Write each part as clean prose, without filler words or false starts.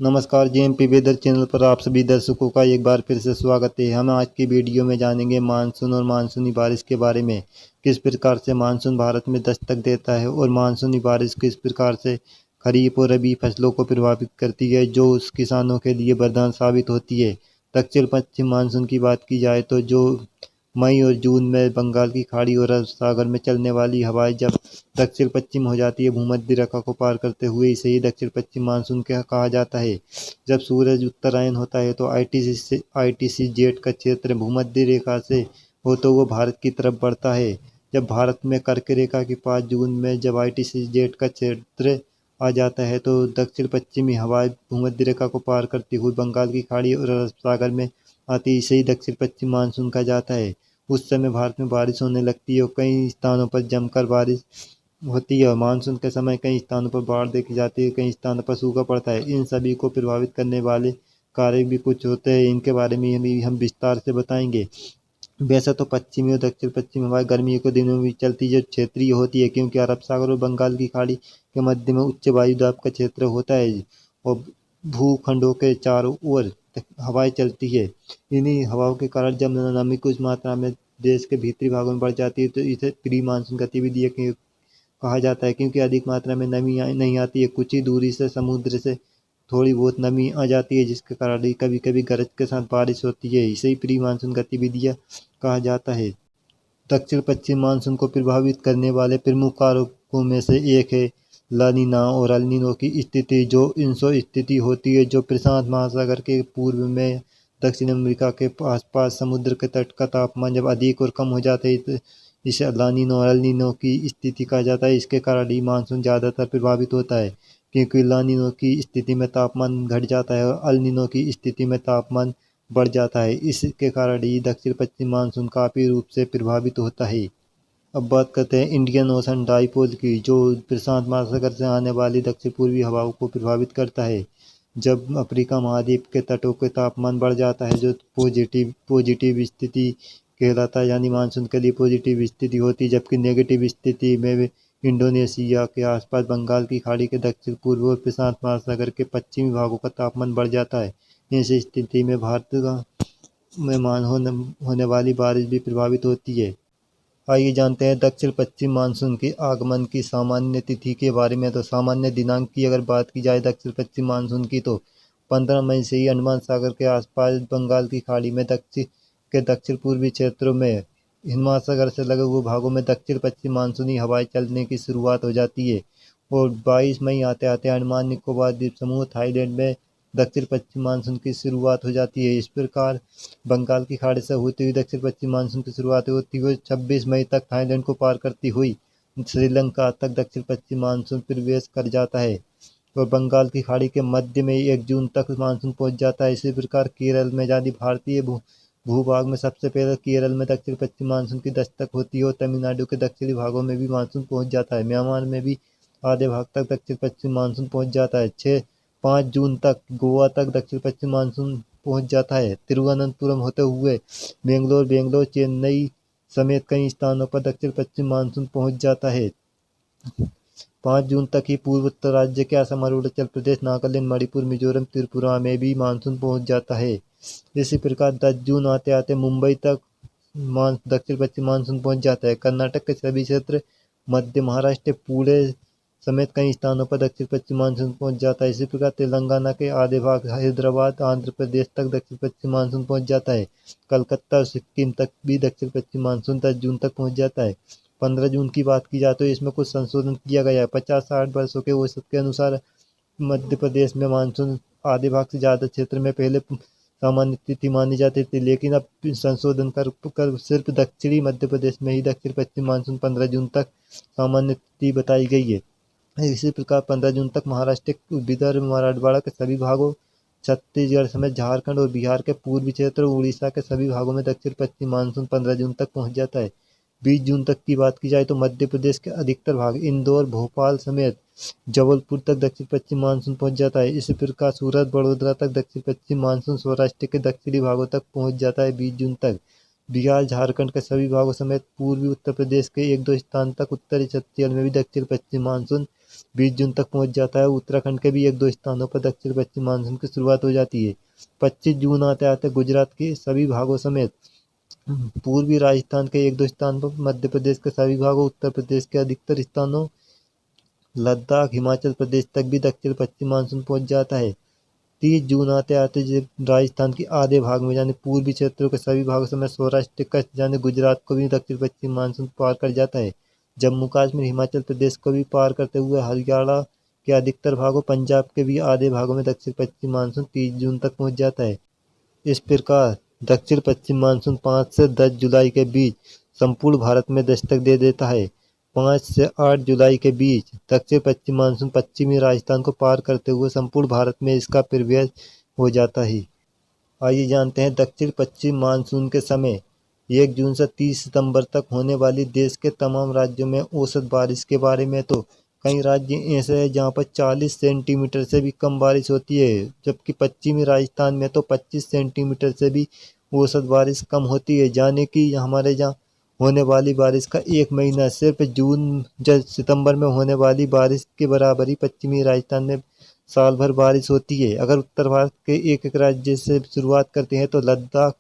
नमस्कार, JMP weather channel पर आप सभी दर्शकों का एक बार फिर से स्वागत है। हम आज की वीडियो में जानेंगे मानसून और मानसूनी बारिश के बारे में। किस प्रकार से मानसून भारत में दस्तक देता है और मानसूनी बारिश किस प्रकार से खरीफ और रबी फसलों को प्रभावित करती है, जो उस किसानों के लिए वरदान साबित होती है। दक्षिण पश्चिम मानसून की बात की जाए तो जो मई और जून में बंगाल की खाड़ी और अरब सागर में चलने वाली हवाएं जब दक्षिण पश्चिम हो जाती है, भूमध्य रेखा को पार करते हुए, इसे ही दक्षिण पश्चिम मानसून कहा जाता है। जब सूरज उत्तरायण होता है तो आईटीसी जेट का क्षेत्र भूमध्य रेखा से होते हुए भारत की तरफ बढ़ता है। जब भारत में कर्क रेखा के पास जून में जब आईटीसी जेट का क्षेत्र आ जाता है तो दक्षिण पश्चिमी हवाएं भूमध्य रेखा को पार करती हुई बंगाल की खाड़ी और अरब सागर में आती, इसे ही दक्षिण पश्चिम मानसून कहा जाता है। उस समय भारत में बारिश होने लगती है और कई स्थानों पर जमकर बारिश होती है। मानसून के समय कई स्थानों पर बाढ़ देखी जाती है, कई स्थानों पर सूखा पड़ता है। इन सभी को प्रभावित करने वाले कारक भी कुछ होते हैं, इनके बारे में हम विस्तार से बताएंगे। वैसे तो पश्चिमी और दक्षिण पश्चिम हवाएं गर्मियों के दिनों में चलती जो क्षेत्रीय होती है, क्योंकि अरब सागर और बंगाल की खाड़ी के मध्य में उच्च वायु दाब का क्षेत्र होता है और भूखंडों के चारों ओर हवाएं चलती है। इन्हीं हवाओं के कारण जब नमी कुछ मात्रा में देश के भीतरी भागों में बढ़ जाती है तो इसे प्री मानसून गतिविधि कहा जाता है, क्योंकि अधिक मात्रा में नमी नहीं आती है। कुछ ही दूरी से समुद्र से थोड़ी बहुत नमी आ जाती है, जिसके कारण कभी कभी गरज के साथ बारिश होती है। इसे ही प्री मानसून गतिविधियां कहा जाता है। दक्षिण पश्चिम मानसून को प्रभावित करने वाले प्रमुख कारकों में से एक है लानिना और अल नीनो की स्थिति। जो इंसो स्थिति होती है जो प्रशांत महासागर के पूर्व में दक्षिण अमेरिका के आसपास समुद्र के तट का तापमान जब अधिक और कम हो जाता है तो इसे लानिनो और अल नीनो की स्थिति कहा जाता है। इसके कारण ही मानसून ज़्यादातर प्रभावित होता है, क्योंकि लानिनो की स्थिति में तापमान घट जाता है और अल नीनो की स्थिति में तापमान बढ़ जाता है। इसके कारण ही दक्षिण पश्चिम मानसून काफ़ी रूप से प्रभावित होता है। अब बात करते हैं इंडियन ओशन डाइपोल की, जो प्रशांत महासागर से आने वाली दक्षिण पूर्वी हवाओं को प्रभावित करता है। जब अफ्रीका महाद्वीप के तटों के तापमान बढ़ जाता है, जो पॉजिटिव स्थिति कहलाता है, यानी मानसून के लिए पॉजिटिव स्थिति होती है, जबकि नेगेटिव स्थिति में इंडोनेशिया के आसपास बंगाल की खाड़ी के दक्षिण पूर्व और प्रशांत महासागर के पश्चिमी भागों का तापमान बढ़ जाता है। इस स्थिति में भारत में होने वाली बारिश भी प्रभावित होती है। आइए जानते हैं दक्षिण पश्चिम मानसून के आगमन की सामान्य तिथि के बारे में। तो सामान्य दिनांक की अगर बात की जाए दक्षिण पश्चिम मानसून की, तो 15 मई से ही अंडमान सागर के आसपास बंगाल की खाड़ी में दक्षिण पूर्वी क्षेत्रों में हिंद महासागर से लगे हुए भागों में दक्षिण पश्चिम मानसूनी हवाएं चलने की शुरुआत हो जाती है और 22 मई आते आते अंडमान निकोबार द्वीप समूह थाईलैंड में दक्षिण पश्चिम मानसून की शुरुआत हो जाती है। इस प्रकार बंगाल की खाड़ी से होती हुई दक्षिण पश्चिम मानसून की शुरुआत होती हुई 26 मई तक थाईलैंड को पार करती हुई श्रीलंका तक दक्षिण पश्चिम मानसून प्रवेश कर जाता है और बंगाल की खाड़ी के मध्य में 1 जून तक मानसून पहुंच जाता है। इसी प्रकार केरल में, यदि भारतीय भूभाग में सबसे पहले केरल में दक्षिण पश्चिम मानसून की दस्तक होती है और तमिलनाडु के दक्षिणी भागों में भी मानसून पहुंच जाता है। म्यांमार में भी आधे भाग तक दक्षिण पश्चिम मानसून पहुंच जाता है। 5 जून तक गोवा तक दक्षिण पश्चिम मानसून पहुंच जाता है। तिरुवनंतपुरम होते हुए बेंगलोर, चेन्नई समेत कई स्थानों पर दक्षिण पश्चिम मानसून पहुंच जाता है। 5 जून तक ही पूर्वोत्तर राज्य के असम, अरुणाचल प्रदेश, नागालैंड, मणिपुर, मिजोरम, त्रिपुरा में भी मानसून पहुंच जाता है। इसी प्रकार 10 जून आते आते मुंबई तक दक्षिण पश्चिम मानसून पहुंच जाता है। कर्नाटक के सभी क्षेत्र, मध्य महाराष्ट्र, पुणे समेत कई स्थानों पर दक्षिण पश्चिम मानसून पहुंच जाता है। इसी प्रकार तेलंगाना के आधे भाग, हैदराबाद, आंध्र प्रदेश तक दक्षिण पश्चिम मानसून पहुंच जाता है। कलकत्ता और सिक्किम तक भी दक्षिण पश्चिम मानसून 10 जून तक पहुंच जाता है। 15 जून की बात की जाए तो इसमें कुछ संशोधन किया गया है। 50-60 वर्षों के औसत के अनुसार मध्य प्रदेश में मानसून आधे भाग से ज़्यादा क्षेत्र में पहले सामान्य तिथि मानी जाती थी, लेकिन अब संशोधन कर सिर्फ दक्षिणी मध्य प्रदेश में ही दक्षिण पश्चिम मानसून 15 जून तक सामान्य तिथि बताई गई है। इसी प्रकार 15 जून तक महाराष्ट्र, विदर्भ, मराठवाड़ा के सभी भागों, छत्तीसगढ़ समेत झारखंड और बिहार के पूर्वी क्षेत्र, उड़ीसा के सभी भागों में दक्षिण पश्चिम मानसून 15 जून तक पहुंच जाता है। 20 जून तक की बात की जाए तो मध्य प्रदेश के अधिकतर भाग, इंदौर, भोपाल समेत जबलपुर तक दक्षिण पश्चिम मानसून पहुंच जाता है। इसी प्रकार सूरत, बड़ोदरा तक दक्षिण पश्चिम मानसून सौराष्ट्र के दक्षिणी भागों तक पहुंच जाता है 20 जून तक। बिहार झारखंड के सभी भागों समेत पूर्वी उत्तर प्रदेश के एक दो स्थान तक, उत्तरी छत्तीसगढ़ में भी दक्षिण पश्चिम मानसून 20 जून तक पहुंच जाता है। उत्तराखंड के भी एक दो स्थानों पर दक्षिण पश्चिम मानसून की शुरुआत हो जाती है। 25 जून आते आते गुजरात के सभी भागों समेत पूर्वी राजस्थान के एक दो स्थान पर, मध्य प्रदेश के सभी भागों, उत्तर प्रदेश के अधिकतर स्थानों, लद्दाख, हिमाचल प्रदेश तक भी दक्षिण पश्चिम मानसून पहुंच जाता है। 30 जून आते आते राजस्थान के आधे भाग में यानी पूर्वी क्षेत्रों के सभी भागों समेत सौराष्ट्र, कच्छ यानी गुजरात को भी दक्षिण पश्चिम मानसून पार कर जाता है। जम्मू कश्मीर, हिमाचल प्रदेश को भी पार करते हुए हरियाणा के अधिकतर भागों, पंजाब के भी आधे भागों में दक्षिण पश्चिम मानसून 30 जून तक पहुंच जाता है। इस प्रकार दक्षिण पश्चिम मानसून 5 से 10 जुलाई के बीच संपूर्ण भारत में दस्तक दे देता है। 5 से 8 जुलाई के बीच दक्षिण पश्चिम मानसून पश्चिमी राजस्थान को पार करते हुए संपूर्ण भारत में इसका प्रवेश हो जाता है। आइए जानते हैं दक्षिण पश्चिम मानसून के समय। 1 जून से 30 सितंबर तक होने वाली देश के तमाम राज्यों में औसत बारिश के बारे में तो कई राज्य ऐसे हैं जहां पर 40 सेंटीमीटर से भी कम बारिश होती है, जबकि पश्चिमी राजस्थान में तो 25 सेंटीमीटर से भी औसत बारिश कम होती है। यानी कि हमारे जहाँ होने वाली बारिश का एक महीना सिर्फ जून सितंबर में होने वाली बारिश के बराबर ही पश्चिमी राजस्थान में साल भर बारिश होती है। अगर उत्तर भारत के एक एक राज्य से शुरुआत करते हैं तो लद्दाख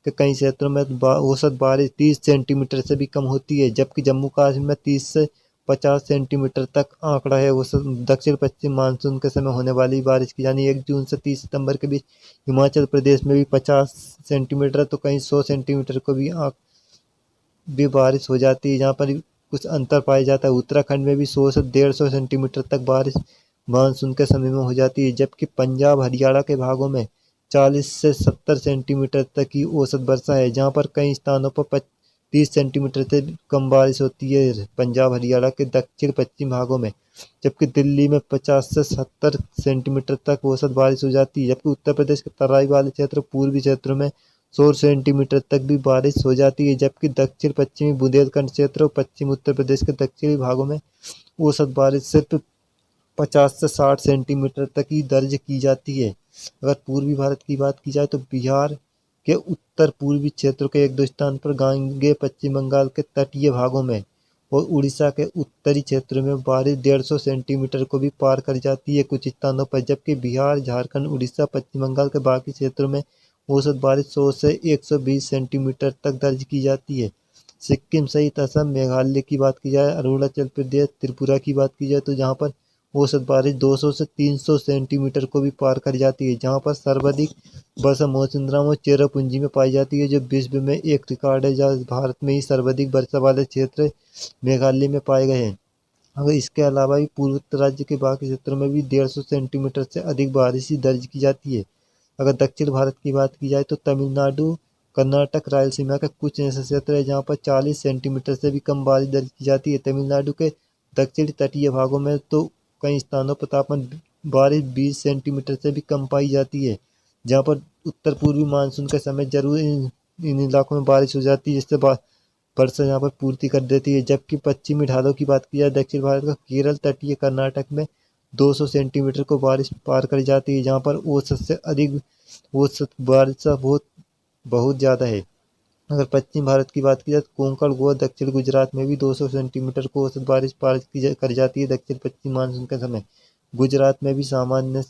के कई क्षेत्रों में औसत बारिश 30 सेंटीमीटर से भी कम होती है, जबकि जम्मू कश्मीर में 30 से 50 सेंटीमीटर तक आंकड़ा है औसत दक्षिण पश्चिम मानसून के समय होने वाली बारिश की। यानी 1 जून से 30 सितंबर के बीच हिमाचल प्रदेश में भी 50 सेंटीमीटर तो कहीं 100 सेंटीमीटर को भी बारिश हो जाती है, जहाँ पर कुछ अंतर पाया जाता है। उत्तराखंड में भी 100 से 150 सेंटीमीटर तक बारिश मानसून के समय में हो जाती है, जबकि पंजाब हरियाणा के भागों में 40 से 70 सेंटीमीटर तक की औसत वर्षा है, जहाँ पर कई स्थानों पर 30 सेंटीमीटर से कम बारिश होती है पंजाब हरियाणा के दक्षिण पश्चिम भागों में। जबकि दिल्ली में 50 से 70 सेंटीमीटर तक औसत बारिश हो जाती है, जबकि उत्तर प्रदेश के तराई वाले क्षेत्र, पूर्वी क्षेत्रों में 100 सेंटीमीटर तक भी बारिश हो जाती है, जबकि दक्षिण पश्चिमी बुंदेलखंड क्षेत्र और पश्चिम उत्तर प्रदेश के दक्षिणी भागों में औसत बारिश सिर्फ 50 से 60 सेंटीमीटर तक ही दर्ज की जाती है। अगर पूर्वी भारत की बात की जाए तो बिहार के उत्तर पूर्वी क्षेत्रों के एक दो स्थान पर, गांगे पश्चिम बंगाल के तटीय भागों में और उड़ीसा के उत्तरी क्षेत्रों में बारिश 150 सेंटीमीटर को भी पार कर जाती है कुछ स्थानों पर, जबकि बिहार, झारखंड, उड़ीसा, पश्चिम बंगाल के बाकी क्षेत्रों में औसत बारिश 100 से 120 सेंटीमीटर तक दर्ज की जाती है। सिक्किम सहित असम, मेघालय की बात की जाए, अरुणाचल प्रदेश, त्रिपुरा की बात की जाए तो जहाँ पर औसत बारिश 200 से 300 सेंटीमीटर को भी पार कर जाती है। जहाँ पर सर्वाधिक वर्षा मौसिनराम और चेरापूंजी में पाई जाती है, जो विश्व में एक रिकॉर्ड है, जहाँ भारत में ही सर्वाधिक वर्षा वाले क्षेत्र मेघालय में पाए गए हैं। अगर इसके अलावा भी पूर्वोत्तर राज्य के बाकी क्षेत्रों में भी 150 सेंटीमीटर से अधिक बारिश ही दर्ज की जाती है। अगर दक्षिण भारत की बात की जाए तो तमिलनाडु, कर्नाटक, रायलसीमा के कुछ ऐसे क्षेत्र है जहाँ पर 40 सेंटीमीटर से भी कम बारिश दर्ज की जाती है। तमिलनाडु के दक्षिणी तटीय भागों में तो कई स्थानों पर तापमान बारिश 20 सेंटीमीटर से भी कम पाई जाती है, जहाँ पर उत्तर पूर्वी मानसून के समय जरूर इन इलाकों में बारिश हो जाती है, जिससे वर्षा यहाँ पर पूर्ति कर देती है। जबकि पश्चिमी ढालों की बात की जाए, दक्षिण भारत का केरल, तटीय कर्नाटक में 200 सेंटीमीटर को बारिश पार कर जाती है, जहाँ पर औसत से अधिक औसत बारिश बहुत ज़्यादा है। अगर पश्चिम भारत की बात की जाए तो कोंकण, गोवा, दक्षिण गुजरात में भी 200 सेंटीमीटर को औसत बारिश पार कर जाती है दक्षिण पश्चिम मानसून के समय। गुजरात में भी सामान्य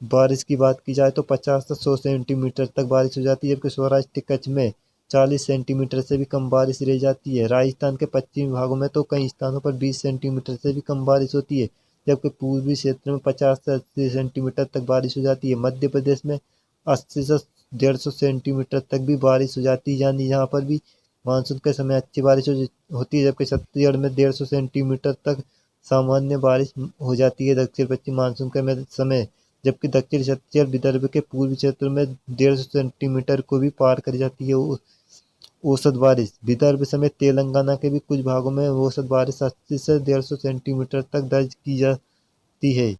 बारिश की बात की जाए तो 50 से 100 सेंटीमीटर तक बारिश हो जाती है, जबकि सौराष्ट्र, कच्छ में 40 सेंटीमीटर से भी कम बारिश रह जाती है। राजस्थान के पश्चिमी भागों में तो कई स्थानों पर 20 सेंटीमीटर से भी कम बारिश होती है, जबकि पूर्वी क्षेत्र में 50 से 80 सेंटीमीटर तक बारिश हो जाती है। मध्य प्रदेश में 80 से 150 सेंटीमीटर तक भी बारिश हो जाती है, यानी यहाँ पर भी मानसून के समय अच्छी बारिश होती है, जबकि छत्तीसगढ़ में 150 सेंटीमीटर तक सामान्य बारिश हो जाती है दक्षिण पश्चिम मानसून के समय, जबकि दक्षिण छत्तीसगढ़, विदर्भ के पूर्वी क्षेत्रों में 150 सेंटीमीटर को भी पार कर जाती है औसत बारिश। विदर्भ समेत तेलंगाना के भी कुछ भागों में औसत बारिश 80 से 150 सेंटीमीटर तक दर्ज की जाती है।